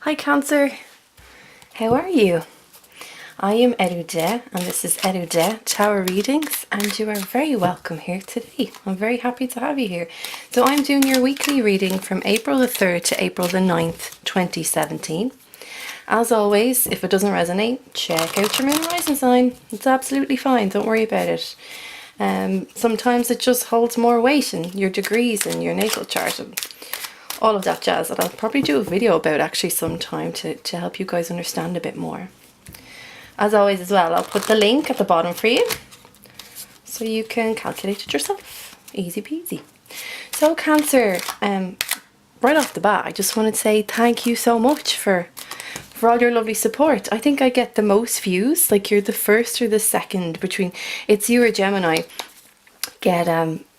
Hi Cancer, how are you? I am Eriu and this is Eriu Tower Readings, and you are very welcome here today. I'm very happy to have you here. So I'm doing your weekly reading from April the 3rd to April the 9th, 2017. As always, if it doesn't resonate, check out your moon rising sign. It's absolutely fine, don't worry about it. Sometimes it just holds more weight in your degrees and your natal chart and all of that jazz that I'll probably do a video about actually sometime to help you guys understand a bit more. As always as well, I'll put the link at the bottom for you so you can calculate it yourself. Easy peasy. So Cancer, right off the bat, I just want to say thank you so much for all your lovely support. I think I get the most views, like you're the first or the second between, it's you or Gemini, get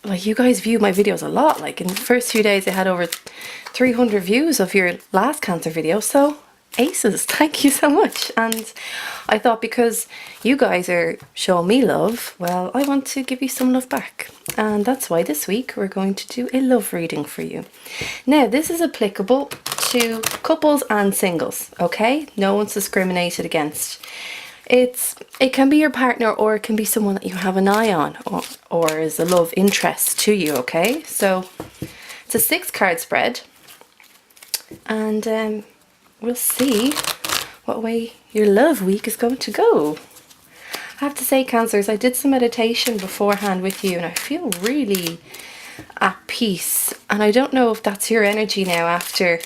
like you guys view my videos a lot. Like in the first few days I had over 300 views of your last Cancer video, so aces, thank you so much. And I thought because you guys are showing me love, well, I want to give you some love back, and that's why this week we're going to do a love reading for you. Now this is applicable to couples and singles, okay? No one's discriminated against. It can be your partner, or it can be someone that you have an eye on, or is a love interest to you, okay? So it's a 6-card spread, and we'll see what way your love week is going to go. I have to say, Cancers, I did some meditation beforehand with you and I feel really at peace, and I don't know if that's your energy now after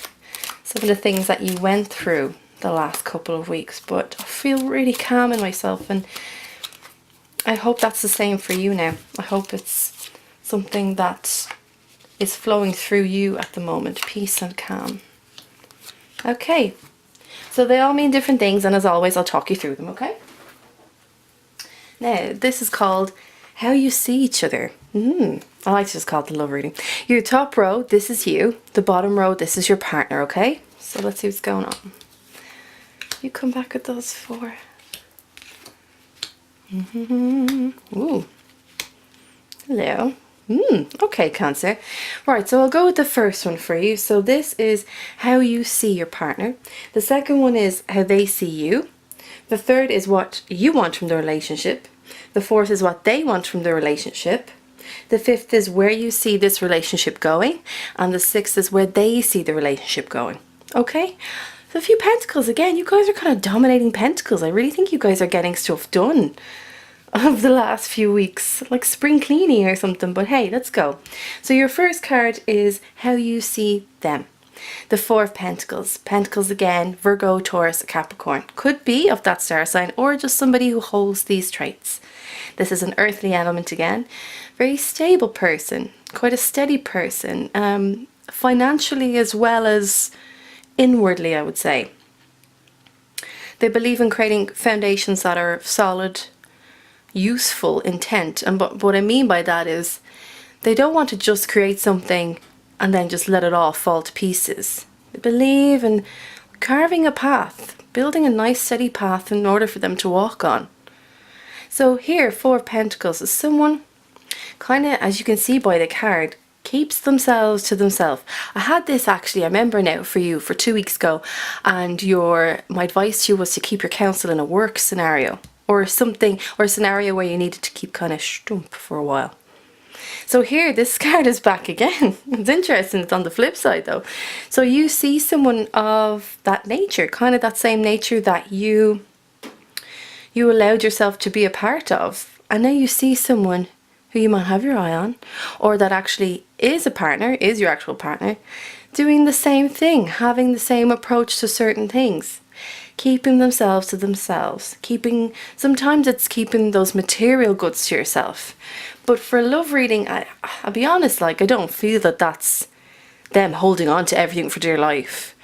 some of the things that you went through the last couple of weeks, but I feel really calm in myself, and I hope that's the same for you now. I hope it's something that is flowing through you at the moment, peace and calm. Okay, so they all mean different things, and as always I'll talk you through them, okay? Now this is called How You See Each Other. I like to just call it the love reading. Your top row, this is you. The bottom row, this is your partner, okay? So let's see what's going on. You come back with those 4. Ooh. Hello. Okay, Cancer. Right, so I'll go with the first one for you. So this is how you see your partner. The second one is how they see you. The third is what you want from the relationship. The fourth is what they want from the relationship. The fifth is where you see this relationship going. And the sixth is where they see the relationship going. Okay? So a few pentacles. Again, you guys are kind of dominating pentacles. I really think you guys are getting stuff done of the last few weeks, like spring cleaning or something, but hey, let's go. So your first card is how you see them. The 4 of Pentacles. Pentacles again, Virgo, Taurus, Capricorn. Could be of that star sign, or just somebody who holds these traits. This is an earthly element again. Very stable person, quite a steady person, financially as well as inwardly, I would say. They believe in creating foundations that are solid, useful intent, and but what I mean by that is they don't want to just create something and then just let it all fall to pieces. They believe in carving a path, building a nice steady path in order for them to walk on. So here, 4 of Pentacles is someone kind of, as you can see by the card, keeps themselves to themselves. I had this actually, I remember now, for you for 2 weeks ago, and my advice to you was to keep your counsel in a work scenario, or something, or a scenario where you needed to keep kind of stump for a while. So here, this card is back again. It's interesting, it's on the flip side though. So you see someone of that nature, kind of that same nature that you allowed yourself to be a part of, and now you see someone who you might have your eye on, or that actually is a partner, is your actual partner, doing the same thing, having the same approach to certain things. Keeping themselves to themselves, sometimes it's keeping those material goods to yourself. But for love reading, I'll be honest, like I don't feel that that's them holding on to everything for dear life.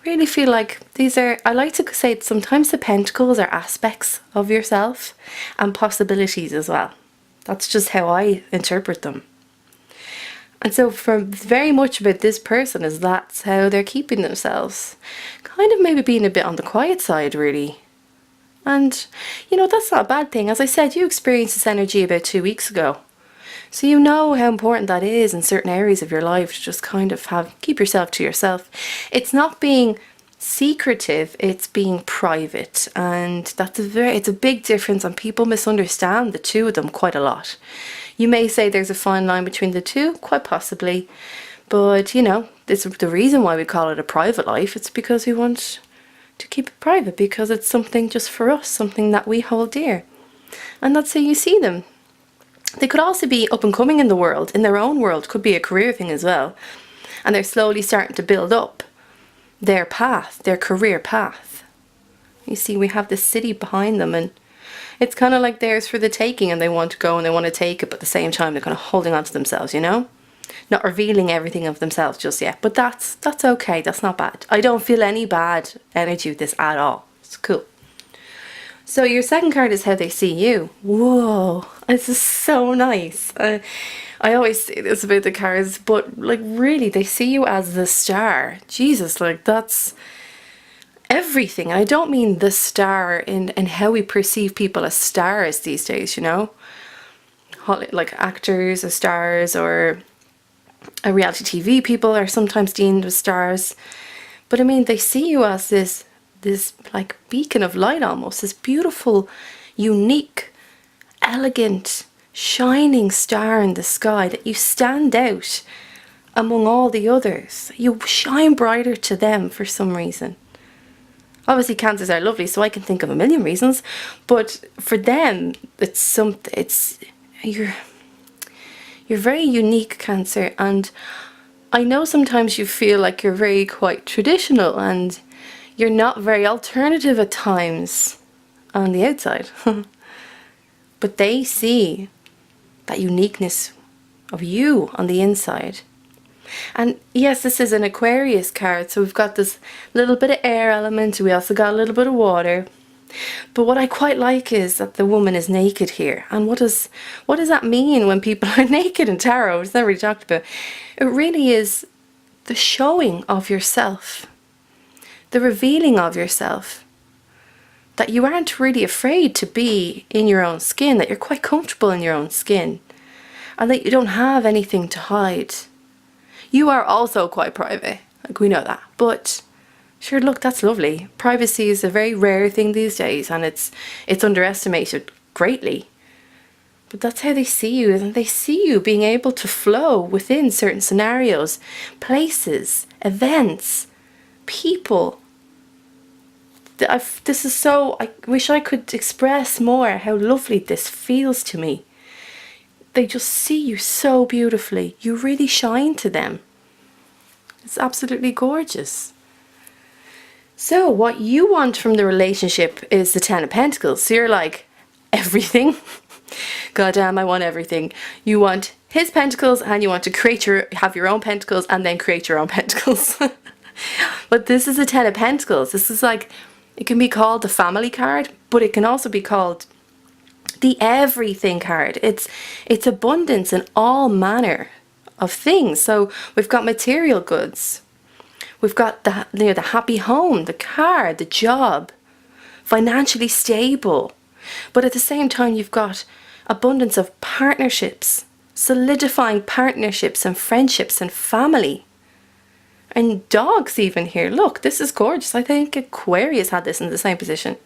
I really feel like these are, I like to say sometimes the pentacles are aspects of yourself and possibilities as well. That's just how I interpret them. And so for very much about this person is that's how they're keeping themselves. Kind of maybe being a bit on the quiet side, really. And, you know, that's not a bad thing. As I said, you experienced this energy about 2 weeks ago. So you know how important that is in certain areas of your life to just kind of keep yourself to yourself. It's not being secretive, it's being private, and it's a big difference, and people misunderstand the two of them quite a lot. You may say there's a fine line between the two, quite possibly, but you know, it's the reason why we call it a private life. It's because we want to keep it private, because it's something just for us, something that we hold dear, and that's how you see them. They could also be up and coming in the world, in their own world, could be a career thing as well, and they're slowly starting to build up their path, their career path. You see, we have this city behind them, and it's kind of like theirs for the taking, and they want to go and they want to take it, but at the same time they're kind of holding on to themselves, you know, not revealing everything of themselves just yet. But that's okay, that's not bad. I don't feel any bad energy with this at all. It's cool. So your second card is how they see you. Whoa, this is so nice. I always say this about the cards, but like really, they see you as the star. Jesus, like that's everything. I don't mean the star in how we perceive people as stars these days, you know? Like actors as stars, or a reality TV people are sometimes deemed as stars. But I mean, they see you as this like beacon of light almost, this beautiful, unique, elegant, shining star in the sky, that you stand out among all the others. You shine brighter to them for some reason. Obviously Cancers are lovely, so I can think of a million reasons, but for them it's something. It's you're very unique, Cancer, and I know sometimes you feel like you're very quite traditional and you're not very alternative at times on the outside. But they see that uniqueness of you on the inside. And yes, this is an Aquarius card, so we've got this little bit of air element, we also got a little bit of water. But what I quite like is that the woman is naked here. And what does that mean when people are naked in tarot? It's never really talked about. It really is the showing of yourself, the revealing of yourself, that you aren't really afraid to be in your own skin, that you're quite comfortable in your own skin, and that you don't have anything to hide. You are also quite private, like we know that, but sure, look, that's lovely. Privacy is a very rare thing these days, and it's underestimated greatly. But that's how they see you, and they see you being able to flow within certain scenarios, places, events, people. This is so, I wish I could express more how lovely this feels to me. They just see you so beautifully. You really shine to them. It's absolutely gorgeous. So what you want from the relationship is the Ten of Pentacles. So you're like, everything. Goddamn, I want everything. You want his pentacles, and you want to have your own pentacles, and then create your own pentacles. But this is a Ten of Pentacles. This is like, it can be called the family card, but it can also be called the everything card. It's abundance in all manner of things. So we've got material goods. We've got the happy home, the car, the job, financially stable. But at the same time, you've got abundance of partnerships, solidifying partnerships and friendships and family. And dogs even here. Look, this is gorgeous. I think Aquarius had this in the same position.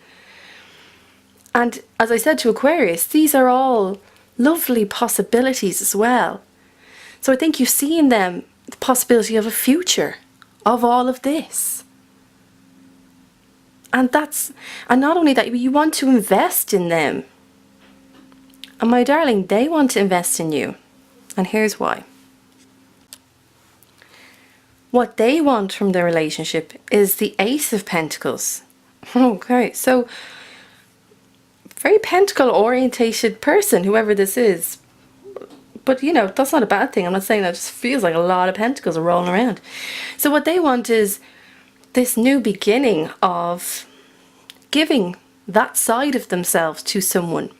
And as I said to Aquarius, these are all lovely possibilities as well. So I think you see in them the possibility of a future of all of this. And not only that, you want to invest in them. And my darling, they want to invest in you. And here's why. What they want from the relationship is the Ace of Pentacles. Okay, so very pentacle orientated person, whoever this is. But you know, that's not a bad thing. I'm not saying that. It just feels like a lot of pentacles are rolling around. So what they want is this new beginning of giving that side of themselves to someone.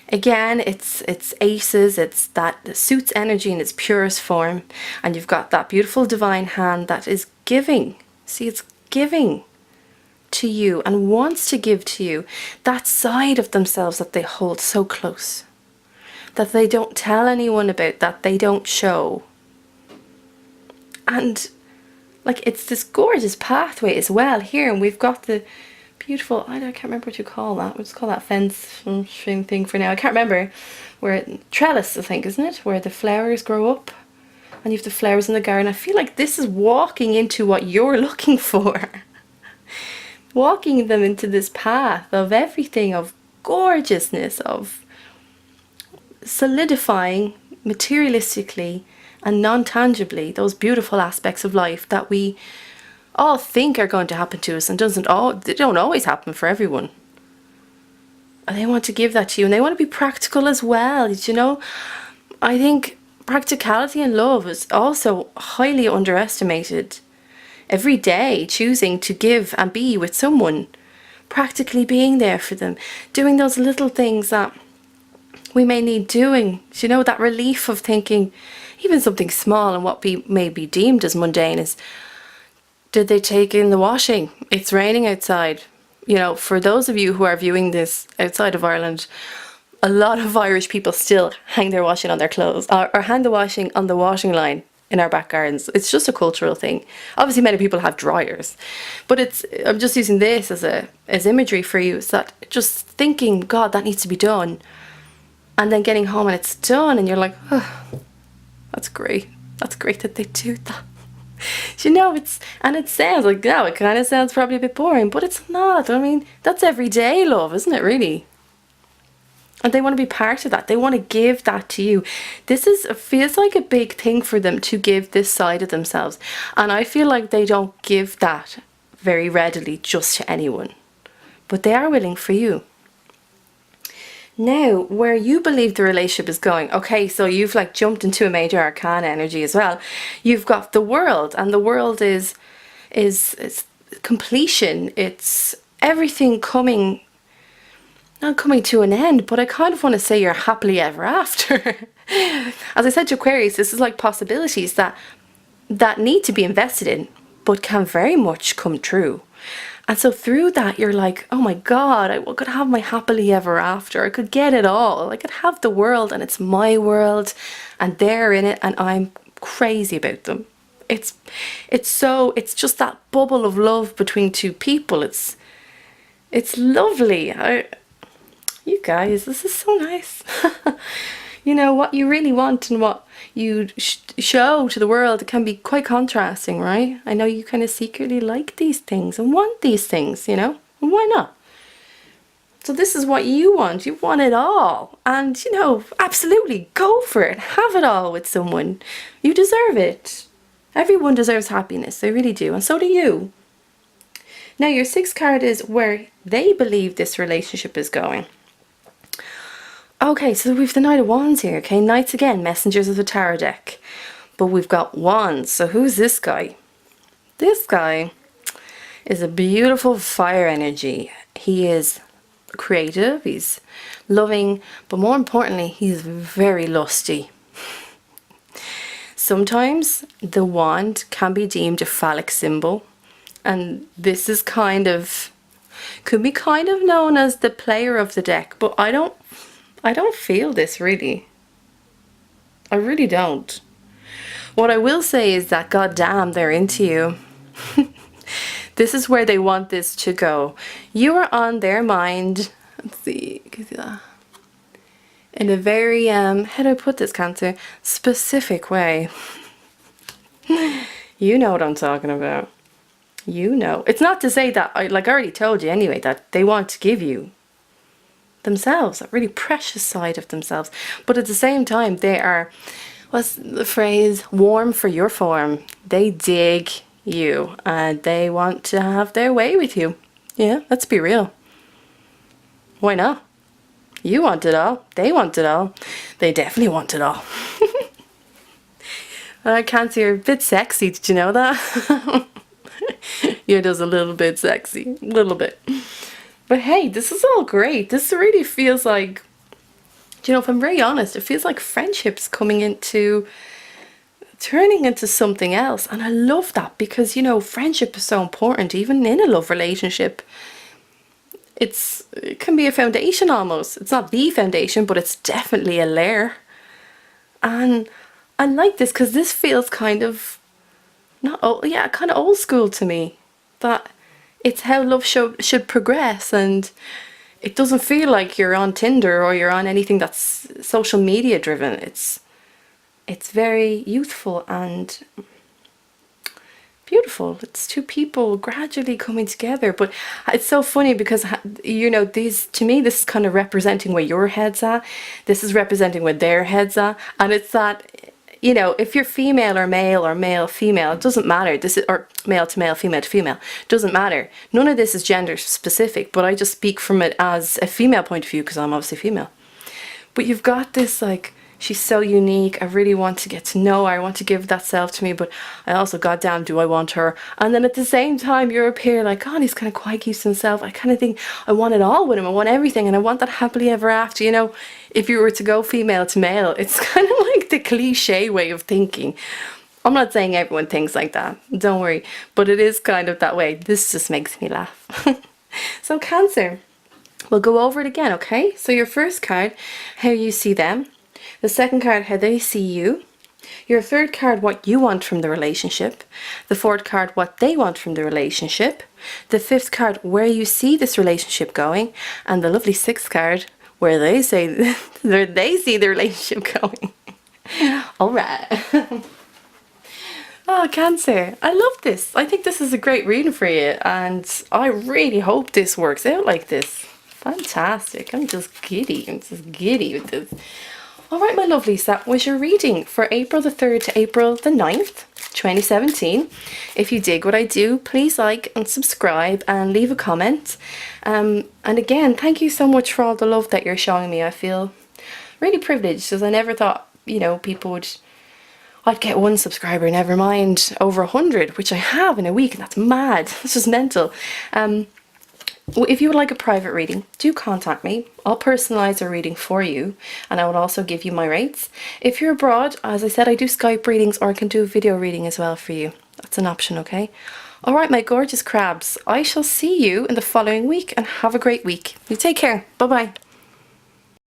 Again, it's aces, it's that suits energy in its purest form, and you've got that beautiful divine hand that is giving. See, it's giving to you and wants to give to you that side of themselves that they hold so close, that they don't tell anyone about, that they don't show. And like it's this gorgeous pathway as well here, and we've got the beautiful, I can't remember what you call that. We'll just call that fence thing for now. I can't remember. Where trellis, I think, isn't it? Where the flowers grow up and you have the flowers in the garden. I feel like this is walking into what you're looking for. Walking them into this path of everything, of gorgeousness, of solidifying materialistically and non-tangibly those beautiful aspects of life that we all think are going to happen to us, and they don't always happen for everyone. And they want to give that to you, and they want to be practical as well. You know, I think practicality and love is also highly underestimated. Every day choosing to give and be with someone, practically being there for them, doing those little things that we may need doing. You know, that relief of thinking, even something small and what may be deemed as mundane is, did they take in the washing? It's raining outside. You know, for those of you who are viewing this outside of Ireland, a lot of Irish people still hang their washing on their clothes, or hang the washing on the washing line in our back gardens. It's just a cultural thing. Obviously many people have dryers, but I'm just using this as imagery for you. Is that just thinking, God, that needs to be done, and then getting home and it's done, and you're like, oh, that's great that they do that. You know, it sounds like, no, it kind of sounds probably a bit boring, but it's not. I mean, that's everyday love, isn't it, really? And they want to be part of that. They want to give that to you. Feels like a big thing for them to give this side of themselves. And I feel like they don't give that very readily just to anyone. But they are willing for you. Now, where you believe the relationship is going, okay, so you've like jumped into a major arcana energy as well. You've got the world, and the world is completion. It's everything not coming to an end, but I kind of want to say you're happily ever after. As I said to Aquarius, this is like possibilities that need to be invested in, but can very much come true. And so through that, you're like, oh my God, I could have my happily ever after. I could get it all. I could have the world, and it's my world, and they're in it, and I'm crazy about them. It's just that bubble of love between two people. It's lovely. You guys, this is so nice. You know, what you really want and what you show to the world, it can be quite contrasting, right? I know you kind of secretly like these things and want these things, you know? And why not? So this is what you want. You want it all. And, you know, absolutely go for it. Have it all with someone. You deserve it. Everyone deserves happiness. They really do. And so do you. Now, your 6th card is where they believe this relationship is going. Okay, so we've the Knight of Wands here, okay? Knights again, messengers of the tarot deck. But we've got Wands, so who's this guy? This guy is a beautiful fire energy. He is creative, he's loving, but more importantly, he's very lusty. Sometimes the wand can be deemed a phallic symbol, and this is could be kind of known as the player of the deck, but I don't feel this really. I really don't. What I will say is that goddamn, they're into you. This is where they want this to go. You are on their mind. Let's see. In a very, how do I put this, Cancer? Specific way. You know what I'm talking about. You know. It's not to say that, I already told you anyway, that they want to give you themselves, that really precious side of themselves. But at the same time, they are, what's the phrase, warm for your form. They dig you and they want to have their way with you. Yeah, let's be real. Why not? You want it all. They want it all. They definitely want it all. Cancer, you're a bit sexy. Did you know that? You're just a little bit sexy. A little bit. But hey, this is all great. This really feels like, you know, if I'm very honest, it feels like friendship's turning into something else. And I love that because, you know, friendship is so important, even in a love relationship. It can be a foundation almost. It's not the foundation, but it's definitely a layer. And I like this because this feels kind of not old, yeah, kind of old school to me. That it's how love should progress, and it doesn't feel like you're on Tinder or you're on anything that's social media driven. It's very youthful and beautiful. It's two people gradually coming together. But it's so funny because, you know, these, to me, this is kind of representing where your head's at. This is representing where their head's at. And it's that, you know, if you're female or male female, it doesn't matter. This is, or male to male, female to female, doesn't matter. None of this is gender specific, but I just speak from it as a female point of view because I'm obviously female. But you've got this, like, she's so unique. I really want to get to know her. I want to give that self to me, but I also, goddamn, do I want her? And then at the same time, you're up here like, God, he's kind of quite cute to himself. I kind of think I want it all with him. I want everything, and I want that happily ever after. You know, if you were to go female to male, it's kind of like the cliche way of thinking. I'm not saying everyone thinks like that, don't worry, but it is kind of that way. This just makes me laugh. So Cancer, we'll go over it again, okay? So your first card, how you see them. The second card, how they see you. Your third card, what you want from the relationship. The fourth card, what they want from the relationship. The fifth card, where you see this relationship going. And the lovely sixth card, where they say where they see the relationship going. All right. Oh, Cancer, I love this. I think this is a great reading for you, and I really hope this works out like this. Fantastic. I'm just giddy. I'm just giddy with this. Alright, my lovelies, that was your reading for April the 3rd to April the 9th, 2017. If you dig what I do, please like and subscribe and leave a comment. And again, thank you so much for all the love that you're showing me. I feel really privileged because I never thought, you know, people would... I'd get 1 subscriber, never mind over 100, which I have in a week, and that's mad. It's just mental. If you would like a private reading, do contact me. I'll personalise a reading for you, and I will also give you my rates. If you're abroad, as I said, I do Skype readings, or I can do a video reading as well for you. That's an option, okay? Alright, my gorgeous crabs, I shall see you in the following week, and have a great week. You take care. Bye-bye.